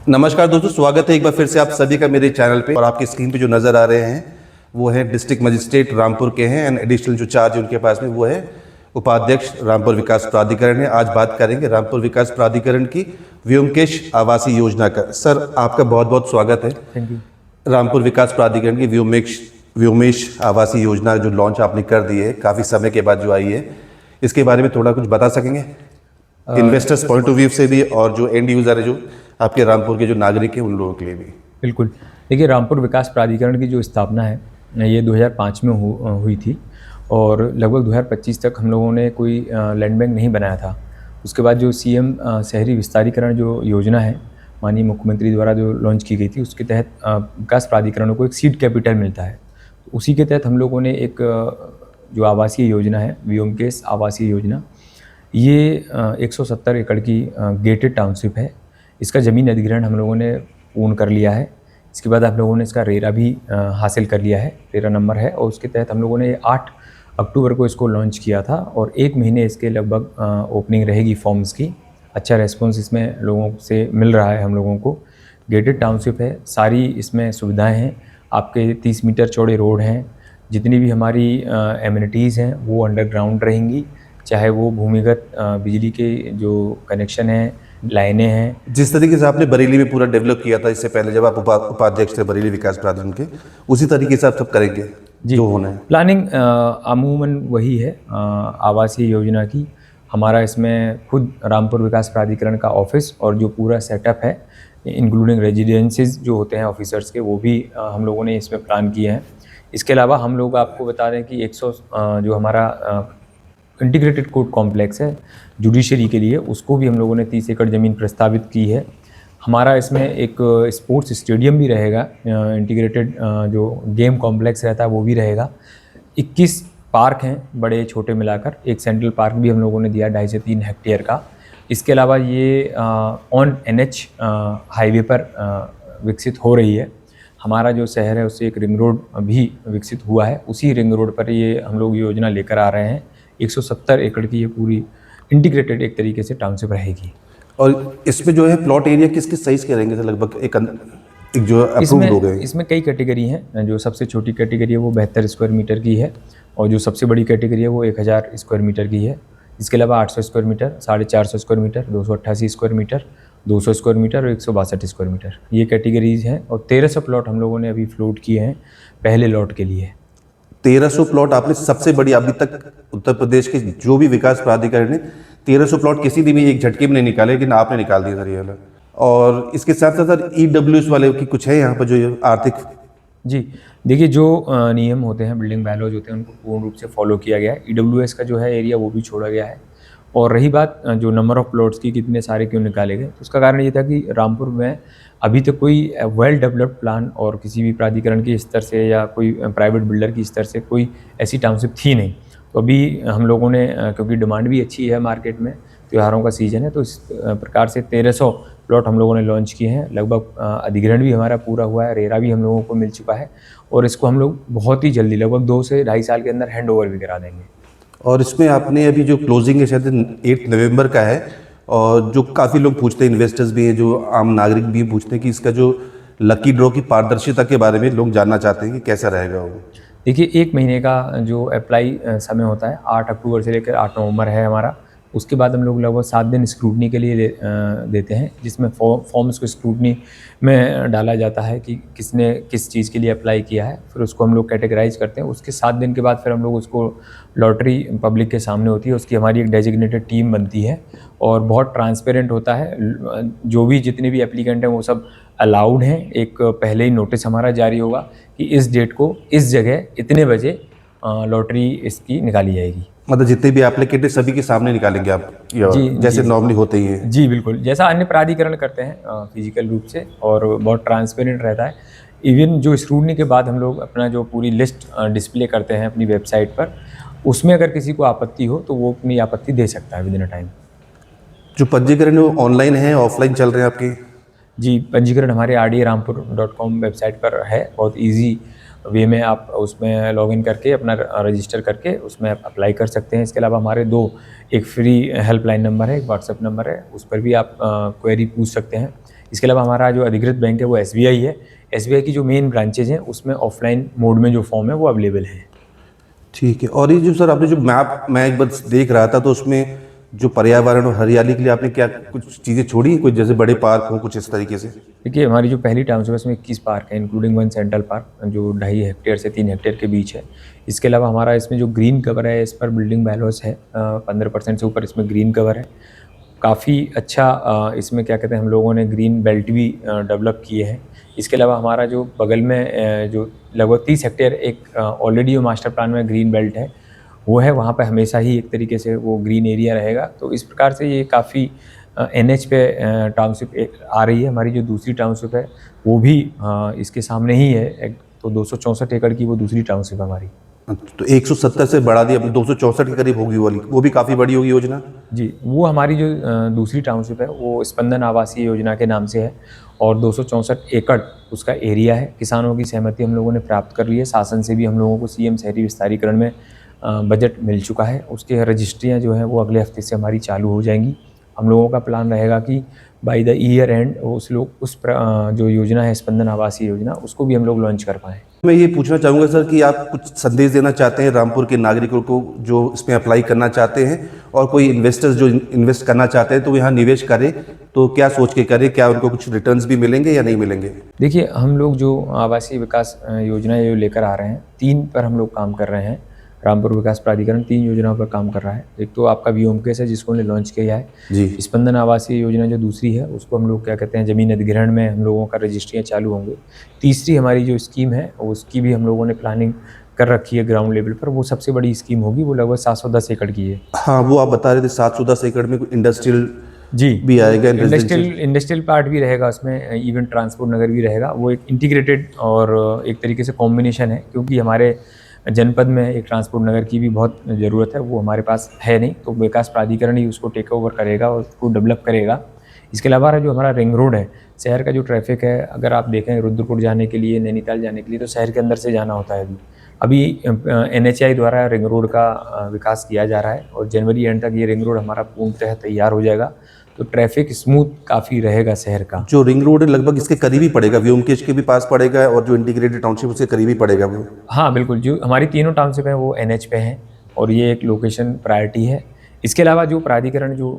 नमस्कार दोस्तों, स्वागत है एक बार फिर से आप सभी का मेरे चैनल पे। और आपकी स्क्रीन पे जो नज़र आ रहे हैं वो है डिस्ट्रिक्ट मजिस्ट्रेट रामपुर के हैं एंड एडिशनल जो चार्ज है उनके पास में वो है उपाध्यक्ष रामपुर विकास प्राधिकरण है। आज बात करेंगे रामपुर विकास प्राधिकरण की व्योमकेश आवासीय योजना का। सर, आपका बहुत बहुत स्वागत है। Thank you. रामपुर विकास प्राधिकरण की व्योमेश आवासीय योजना जो लॉन्च आपने कर दी है काफ़ी समय के बाद जो आई है, इसके बारे में थोड़ा कुछ बता सकेंगे इन्वेस्टर्स पॉइंट ऑफ व्यू से भी और जो एंड यूज़र है, जो आपके रामपुर के जो नागरिक हैं, उन लोगों के लिए भी। बिल्कुल। देखिए, रामपुर विकास प्राधिकरण की जो स्थापना है ये 2005 में हुई थी और लगभग 2025 तक हम लोगों ने कोई लैंड बैंक नहीं बनाया था। उसके बाद जो सीएम शहरी विस्तारीकरण जो योजना है माननीय मुख्यमंत्री द्वारा जो लॉन्च की गई थी, उसके तहत विकास प्राधिकरणों को एक सीड कैपिटल मिलता है। तो उसी के तहत हम लोगों ने एक जो आवासीय योजना है व्योमकेश आवासीय योजना, ये 170 एकड़ की गेटेड टाउनशिप है। इसका ज़मीन अधिग्रहण हम लोगों ने पूर्ण कर लिया है। इसके बाद हम लोगों ने इसका रेरा भी हासिल कर लिया है, रेरा नंबर है, और उसके तहत हम लोगों ने 8 अक्टूबर को इसको लॉन्च किया था और 1 महीने इसके लगभग ओपनिंग रहेगी फॉर्म्स की। अच्छा रेस्पॉन्स इसमें लोगों से मिल रहा है हम लोगों को। गेटेड टाउनशिप है, सारी इसमें सुविधाएं हैं। आपके 30 मीटर चौड़े रोड हैं, जितनी भी हमारी एमिनिटीज़ हैं वो अंडरग्राउंड रहेंगी, चाहे वो भूमिगत बिजली के जो कनेक्शन हैं, लाइनें हैं। जिस तरीके से आपने बरेली में पूरा डेवलप किया था इससे पहले जब आप उपाध्यक्ष थे बरेली विकास प्राधिकरण के, उसी तरीके से आप सब करेंगे जो होना है। प्लानिंग अमूमन वही है आवासीय योजना की। हमारा इसमें खुद रामपुर विकास प्राधिकरण का ऑफिस और जो पूरा सेटअप है इंक्लूडिंग रेजिडेंसीज जो होते हैं ऑफिसर्स के, वो भी हम लोगों ने इसमें प्लान किए हैं। इसके अलावा हम लोग आपको बता दें कि 100 जो हमारा इंटीग्रेटेड कोर्ट कॉम्प्लेक्स है जुडिशरी के लिए, उसको भी हम लोगों ने 30 एकड़ ज़मीन प्रस्तावित की है। हमारा इसमें एक स्पोर्ट्स स्टेडियम भी रहेगा, इंटीग्रेटेड जो गेम कॉम्प्लेक्स रहता है वो भी रहेगा। 21 पार्क हैं बड़े छोटे मिलाकर, एक सेंट्रल पार्क भी हम लोगों ने दिया 2.5 से 3 हेक्टेयर का। इसके अलावा ये ऑन NH हाईवे पर विकसित हो रही है। हमारा जो शहर है उससे एक रिंग रोड भी विकसित हुआ है, उसी रिंग रोड पर ये हम लोग योजना लेकर आ रहे हैं। 170 एकड़ की ये पूरी इंटीग्रेटेड एक तरीके से टाउनशिप रहेगी। और इसमें जो है प्लॉट एरिया किस किस साइज के रहेंगे? लगभग एक जो अप्रूव्ड हो गए। इसमें कई कैटेगरी हैं। जो सबसे छोटी कैटेगरी है वो 72 स्क्वायर मीटर की है और जो सबसे बड़ी कैटेगरी है वो 1000 स्क्वायर मीटर की है। इसके अलावा 800 square metre, 450 square metre, 288 square metre, 200 square metre और 162 स्क्वायर मीटर, ये कैटेगरीज हैं। और 1300 प्लॉट हम लोगों ने अभी फ्लोट किए हैं पहले लॉट के लिए। 1300 प्लॉट आपने सबसे बड़ी अभी तक उत्तर प्रदेश के जो भी विकास प्राधिकरण ने 1300 प्लॉट किसी ने भी एक झटके में नहीं निकाले, लेकिन आपने निकाल दिया सर ये वाला। और इसके साथ साथ सर EWS वाले की कुछ है यहाँ पर जो आर्थिक? जी देखिए, जो नियम होते हैं, बिल्डिंग बायलॉज होते हैं, उनको पूर्ण रूप से फॉलो किया गया है। EWS का जो है एरिया वो भी छोड़ा गया है। और रही बात जो नंबर ऑफ़ प्लॉट्स की, कितने सारे क्यों निकाले गए, तो उसका कारण ये था कि रामपुर में अभी तक कोई वेल डेवलप्ड प्लान और किसी भी प्राधिकरण के स्तर से या कोई प्राइवेट बिल्डर की स्तर से कोई ऐसी टाउनशिप थी नहीं। तो अभी हम लोगों ने, क्योंकि डिमांड भी अच्छी है मार्केट में, त्योहारों का सीज़न है, तो इस प्रकार से 1300 प्लॉट हम लोगों ने लॉन्च किए हैं। लगभग अधिग्रहण भी हमारा पूरा हुआ है, रेरा भी हम लोगों को मिल चुका है और इसको हम लोग बहुत ही जल्दी, लगभग 2 से ढाई साल के अंदर हैंड ओवर भी करा देंगे। और इसमें आपने अभी जो क्लोजिंग है शायद 8 नवंबर का है, और जो काफ़ी लोग पूछते हैं, इन्वेस्टर्स भी हैं, जो आम नागरिक भी पूछते हैं कि इसका जो लकी ड्रॉ की पारदर्शिता के बारे में लोग जानना चाहते हैं कि कैसा रहेगा वो। देखिए, 1 महीने का जो अप्लाई समय होता है, 8 अक्टूबर से लेकर 8 नवंबर है हमारा। उसके बाद हम लोग लगभग 7 दिन स्क्रूटनी के लिए देते हैं, जिसमें फॉर्म्स को स्क्रूटनी में डाला जाता है कि किसने किस चीज़ के लिए अप्लाई किया है। फिर उसको हम लोग कैटेगराइज करते हैं। उसके 7 दिन के बाद फिर हम लोग उसको लॉटरी पब्लिक के सामने होती है, उसकी हमारी एक डेजिग्नेटेड टीम बनती है और बहुत ट्रांसपेरेंट होता है। जो भी जितने भी एप्लीकेंट हैं वो सब अलाउड हैं। एक पहले ही नोटिस हमारा जारी होगा कि इस डेट को इस जगह इतने बजे लॉटरी इसकी निकाली जाएगी। मतलब जितने भी एप्लीकेंट है सभी के सामने निकालेंगे आप, जी, जैसे नॉर्मली होते ही हैं? जी बिल्कुल, जैसा अन्य प्राधिकरण करते हैं फिजिकल रूप से, और बहुत ट्रांसपेरेंट रहता है। इवन जो स्क्रूटनी के बाद हम लोग अपना जो पूरी लिस्ट डिस्प्ले करते हैं अपनी वेबसाइट पर, उसमें अगर किसी को आपत्ति हो तो वो अपनी आपत्ति दे सकता है विदिन अ टाइम। जो पंजीकरण है वो ऑनलाइन है, ऑफलाइन चल रहे हैं आपके? जी, पंजीकरण हमारे rdarampur.com वेबसाइट पर है। बहुत ईजी वे में आप उसमें लॉगिन करके अपना रजिस्टर करके उसमें अप्लाई कर सकते हैं। इसके अलावा हमारे 2 एक फ्री हेल्पलाइन नंबर है, एक व्हाट्सएप नंबर है, उस पर भी आप क्वेरी पूछ सकते हैं। इसके अलावा हमारा जो अधिकृत बैंक है वो SBI है। SBI की जो मेन ब्रांचेज हैं उसमें ऑफलाइन मोड में जो फॉर्म है वो अवेलेबल है। ठीक है। और ये जो सर आपने जो मैप मैं एक बार देख रहा था, तो उसमें जो पर्यावरण और हरियाली के लिए आपने क्या कुछ चीज़ें छोड़ी, कुछ जैसे बड़े पार्क हो, कुछ इस तरीके से? देखिए हमारी जो पहली टाउनशिप है उसमें 21 पार्क है, इंक्लूडिंग 1 सेंट्रल पार्क जो 2.5 हेक्टेयर से 3 हेक्टेयर के बीच है। इसके अलावा हमारा इसमें जो ग्रीन कवर है, इस पर बिल्डिंग बैलोस है, 15% से ऊपर इसमें ग्रीन कवर है। काफ़ी अच्छा इसमें क्या कहते हैं, हम लोगों ने ग्रीन बेल्ट भी डेवलप किए हैं। इसके अलावा हमारा जो बगल में जो लगभग 30 हेक्टेयर एक ऑलरेडी मास्टर प्लान में ग्रीन बेल्ट है वो है, वहाँ पे हमेशा ही एक तरीके से वो ग्रीन एरिया रहेगा। तो इस प्रकार से ये काफ़ी NH पे टाउनशिप आ रही है। हमारी जो दूसरी टाउनशिप है वो भी इसके सामने ही है, तो 264 एकड़ की वो दूसरी टाउनशिप है हमारी। तो 170 से बढ़ा दिया, 264 के करीब होगी वाली, वो भी काफ़ी बड़ी होगी योजना। जी, वो हमारी जो दूसरी टाउनशिप है वो स्पंदन आवासीय योजना के नाम से है और 264 एकड़ उसका एरिया है। किसानों की सहमति हम लोगों ने प्राप्त कर ली है। शासन से भी हम लोगों को CM शहरी विस्तारीकरण में बजट मिल चुका है। उसके रजिस्ट्रियाँ जो हैं वो अगले हफ्ते से हमारी चालू हो जाएंगी। हम लोगों का प्लान रहेगा कि बाय द ईयर एंड जो योजना है स्पंदन आवासीय योजना, उसको भी हम लोग लॉन्च कर पाएँ। मैं ये पूछना चाहूँगा सर कि आप कुछ संदेश देना चाहते हैं रामपुर के नागरिकों को जो इसमें अप्लाई करना चाहते हैं, और कोई इन्वेस्टर्स जो इन्वेस्ट करना चाहते हैं तो यहाँ निवेश करें, तो क्या सोच के करें, क्या उनको कुछ रिटर्न्स भी मिलेंगे या नहीं मिलेंगे? देखिए हम लोग जो आवासीय विकास योजना ये लेकर आ रहे हैं, 3 पर हम लोग काम कर रहे हैं। रामपुर विकास प्राधिकरण 3 योजनाओं पर काम कर रहा है। एक तो आपका VOMKS है जिसको हमने लॉन्च किया है जी। स्पंदन आवासीय योजना जो दूसरी है उसको हम लोग क्या कहते हैं ज़मीन अधिग्रहण में हम लोगों का रजिस्ट्रियाँ चालू होंगे। तीसरी हमारी जो स्कीम है उसकी भी हम लोगों ने प्लानिंग कर रखी है ग्राउंड लेवल पर, वो सबसे बड़ी स्कीम होगी, वो लगभग 710 एकड़ की है। हाँ, वो आप बता रहे थे 710 एकड़ में इंडस्ट्रियल जी भी आएगा, इंडस्ट्रियल पार्ट भी रहेगा उसमें, इवन ट्रांसपोर्ट नगर भी रहेगा। वो एक इंटीग्रेटेड और एक तरीके से कॉम्बिनेशन है, क्योंकि हमारे जनपद में एक ट्रांसपोर्ट नगर की भी बहुत ज़रूरत है, वो हमारे पास है नहीं, तो विकास प्राधिकरण ही उसको टेक ओवर करेगा और उसको डेवलप करेगा। इसके अलावा जो हमारा रिंग रोड है, शहर का जो ट्रैफिक है, अगर आप देखें रुद्रपुर जाने के लिए, नैनीताल जाने के लिए, तो शहर के अंदर से जाना होता है। अभी NHAI द्वारा रिंग रोड का विकास किया जा रहा है और जनवरी एंड तक ये रिंग रोड हमारा पूर्णतः तैयार हो जाएगा, तो ट्रैफिक स्मूथ काफ़ी रहेगा शहर का। जो रिंग रोड है लगभग इसके करीब ही पड़ेगा, VOMKS के भी पास पड़ेगा, और जो इंटीग्रेटेड टाउनशिप उसके करीब ही पड़ेगा वो। हाँ बिल्कुल, जो हमारी तीनों टाउनशिप हैं वो NH पे हैं और ये एक लोकेशन प्रायोरिटी है। इसके अलावा जो प्राधिकरण जो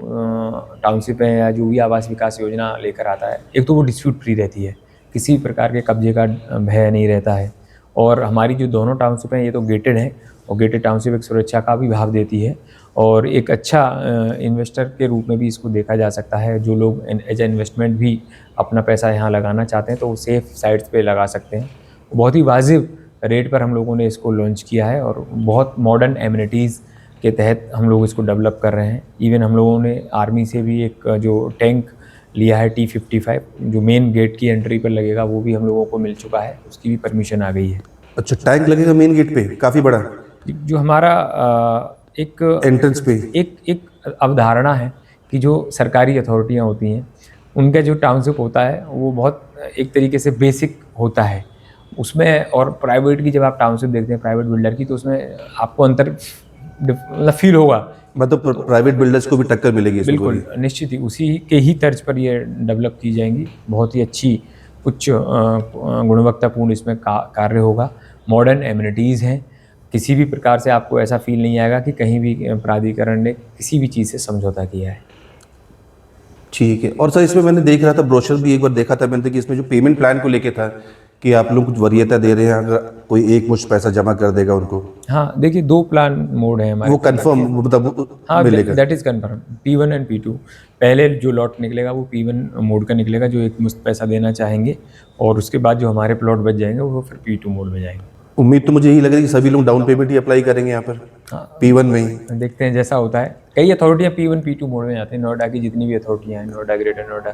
टाउनशिप है या जो भी आवास विकास योजना लेकर आता है, एक तो वो डिस्प्यूट फ्री रहती है, किसी प्रकार के कब्जे का भय नहीं रहता है। और हमारी जो दोनों टाउनशिप हैं ये तो गेटेड हैं, और गेटेड टाउनशिप एक सुरक्षा का भी भाव देती है और एक अच्छा इन्वेस्टर के रूप में भी इसको देखा जा सकता है। जो लोग एज ए इन्वेस्टमेंट भी अपना पैसा यहाँ लगाना चाहते हैं तो वो सेफ साइट्स पे लगा सकते हैं। बहुत ही वाजिब रेट पर हम लोगों ने इसको लॉन्च किया है और बहुत मॉडर्न एमिनिटीज़ के तहत हम लोग इसको डेवलप कर रहे हैं। इवन हम लोगों ने आर्मी से भी एक जो टैंक लिया है T55, जो मेन गेट की एंट्री पर लगेगा, वो भी हम लोगों को मिल चुका है, उसकी भी परमिशन आ गई है। अच्छा, टैंक लगेगा मेन गेट पे, काफ़ी बड़ा जो हमारा एक एंट्रेंस पे एक अवधारणा है कि जो सरकारी अथॉरिटियाँ होती हैं उनका जो टाउनशिप होता है वो बहुत एक तरीके से बेसिक होता है उसमें, और प्राइवेट की जब आप टाउनशिप देखते हैं प्राइवेट बिल्डर की, तो उसमें आपको अंतर मतलब फील होगा। मतलब प्राइवेट बिल्डर्स को भी टक्कर मिलेगी इसमें? बिल्कुल निश्चित ही, उसी के ही तर्ज पर ये डेवलप की जाएंगी। बहुत ही अच्छी उच्च गुणवत्तापूर्ण इसमें कार्य होगा। मॉडर्न एमिनिटीज़ हैं, किसी भी प्रकार से आपको ऐसा फील नहीं आएगा कि कहीं भी प्राधिकरण ने किसी भी चीज़ से समझौता किया है। ठीक है। और सर इसमें मैंने देख रहा था, ब्रोशर भी एक बार देखा था मैंने कि इसमें जो पेमेंट प्लान को लेके था कि आप लोग कुछ वरीयता दे रहे हैं अगर कोई एक मुश्त पैसा जमा कर देगा उनको। हाँ देखिए, 2 प्लान मोड है हमारे, वो कंफर्म मतलब हाँ मिलेगा? That is confirm. P1 and P2, पहले जो लॉट निकलेगा वो P1 मोड का निकलेगा, जो एक मुश्त पैसा देना चाहेंगे, और उसके बाद जो हमारे प्लॉट बच जाएंगे वो फिर P2 मोड में जाएंगे। उम्मीद तो मुझे यही लग रही है कि सभी लोग डाउन पेमेंट ही अप्लाई करेंगे यहाँ पर। हाँ, P1 में ही देखते हैं जैसा होता है। कई अथॉरिटियाँ P1 P2 मोड में जाती हैं, नोएडा की जितनी भी अथॉरिटियाँ हैं, नोएडा, ग्रेटर नोएडा,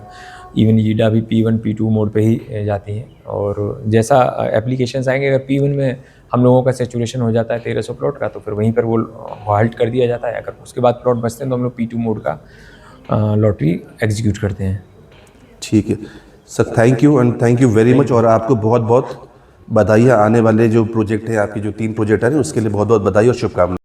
इवन ईडा भी P1 P2 मोड पे ही जाती हैं। और जैसा एप्लीकेशंस आएंगे, अगर P1 में हम लोगों का सेचुरेशन हो जाता है 1300 प्लॉट का, तो फिर वहीं पर वो हॉल्ट कर दिया जाता है। अगर उसके बाद प्लॉट बचते हैं तो हम लोग P2 मोड का लॉटरी एग्जीक्यूट करते हैं। ठीक है sir, thank you and thank you very much. और आपको बहुत बहुत बधाई, आने वाले जो प्रोजेक्ट है आपके जो 3 प्रोजेक्ट हैं उसके लिए बहुत बहुत बधाई और शुभकामनाएं।